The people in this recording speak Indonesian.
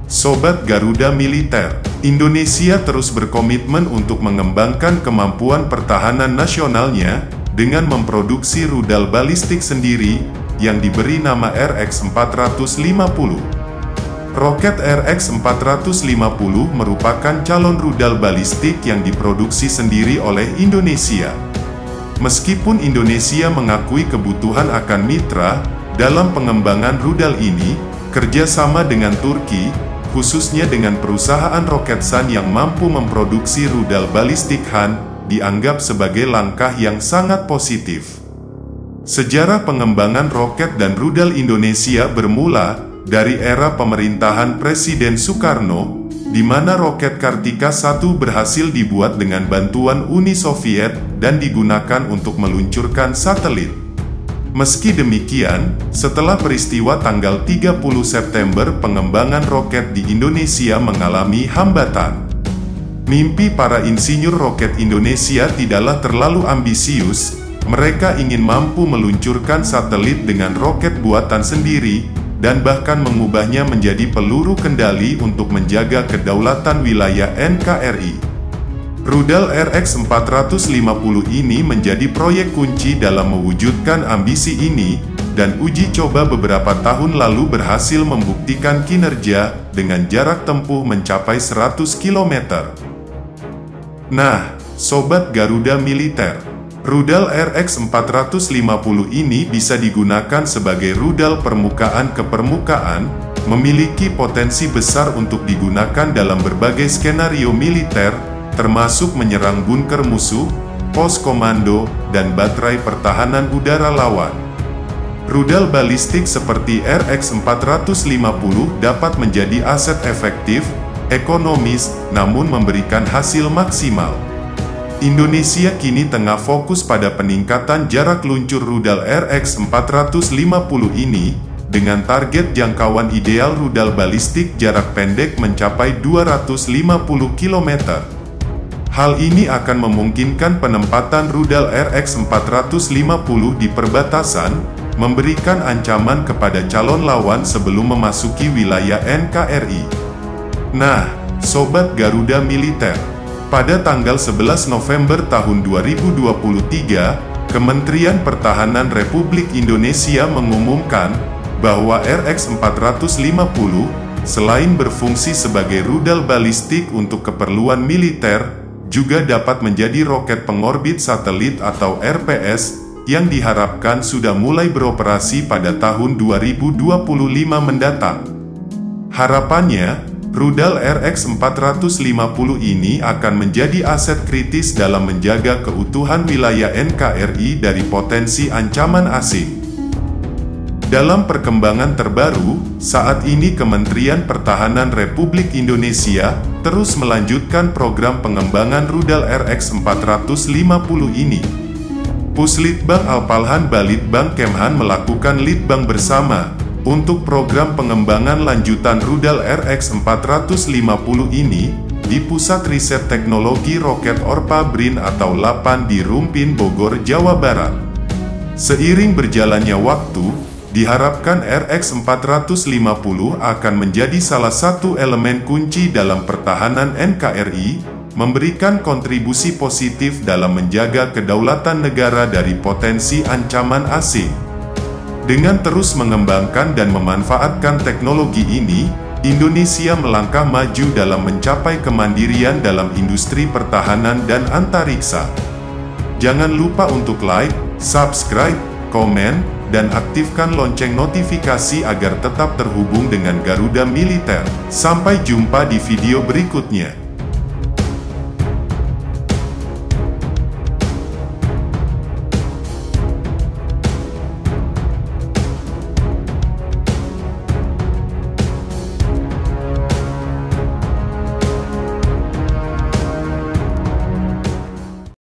Sobat Garuda Militer, Indonesia terus berkomitmen untuk mengembangkan kemampuan pertahanan nasionalnya dengan memproduksi rudal balistik sendiri yang diberi nama RX-450. Roket RX-450 merupakan calon rudal balistik yang diproduksi sendiri oleh Indonesia. Meskipun Indonesia mengakui kebutuhan akan mitra dalam pengembangan rudal ini, kerjasama dengan Turki, khususnya dengan perusahaan Roketsan yang mampu memproduksi rudal balistik Han, dianggap sebagai langkah yang sangat positif. Sejarah pengembangan roket dan rudal Indonesia bermula dari era pemerintahan Presiden Soekarno, di mana roket Kartika 1 berhasil dibuat dengan bantuan Uni Soviet dan digunakan untuk meluncurkan satelit. Meski demikian, setelah peristiwa tanggal 30 September pengembangan roket di Indonesia mengalami hambatan. Mimpi para insinyur roket Indonesia tidaklah terlalu ambisius, mereka ingin mampu meluncurkan satelit dengan roket buatan sendiri, dan bahkan mengubahnya menjadi peluru kendali untuk menjaga kedaulatan wilayah NKRI. Rudal RX-450 ini menjadi proyek kunci dalam mewujudkan ambisi ini, dan uji coba beberapa tahun lalu berhasil membuktikan kinerja dengan jarak tempuh mencapai 100 km. Nah, Sobat Garuda Militer, rudal RX-450 ini bisa digunakan sebagai rudal permukaan ke permukaan, memiliki potensi besar untuk digunakan dalam berbagai skenario militer, termasuk menyerang bunker musuh, pos komando, dan baterai pertahanan udara lawan. Rudal balistik seperti RX-450 dapat menjadi aset efektif, ekonomis, namun memberikan hasil maksimal. Indonesia kini tengah fokus pada peningkatan jarak luncur rudal RX-450 ini, dengan target jangkauan ideal rudal balistik jarak pendek mencapai 250 km. Hal ini akan memungkinkan penempatan rudal RX-450 di perbatasan, memberikan ancaman kepada calon lawan sebelum memasuki wilayah NKRI. Nah, Sobat Garuda Militer, pada tanggal 11 November tahun 2023, Kementerian Pertahanan Republik Indonesia mengumumkan bahwa RX-450, selain berfungsi sebagai rudal balistik untuk keperluan militer, juga dapat menjadi roket pengorbit satelit atau RPS, yang diharapkan sudah mulai beroperasi pada tahun 2025 mendatang. Harapannya, rudal RX-450 ini akan menjadi aset kritis dalam menjaga keutuhan wilayah NKRI dari potensi ancaman asing. Dalam perkembangan terbaru, saat ini Kementerian Pertahanan Republik Indonesia terus melanjutkan program pengembangan rudal RX-450 ini. Puslitbang Alpalhan Balitbang Kemhan melakukan litbang bersama untuk program pengembangan lanjutan rudal RX-450 ini di Pusat Riset Teknologi Roket Orpa BRIN atau LAPAN di Rumpin, Bogor, Jawa Barat. Seiring berjalannya waktu, diharapkan RX-450 akan menjadi salah satu elemen kunci dalam pertahanan NKRI, memberikan kontribusi positif dalam menjaga kedaulatan negara dari potensi ancaman asing. Dengan terus mengembangkan dan memanfaatkan teknologi ini, Indonesia melangkah maju dalam mencapai kemandirian dalam industri pertahanan dan antariksa. Jangan lupa untuk like, subscribe, komen, dan aktifkan lonceng notifikasi agar tetap terhubung dengan Garuda Militer. Sampai jumpa di video berikutnya.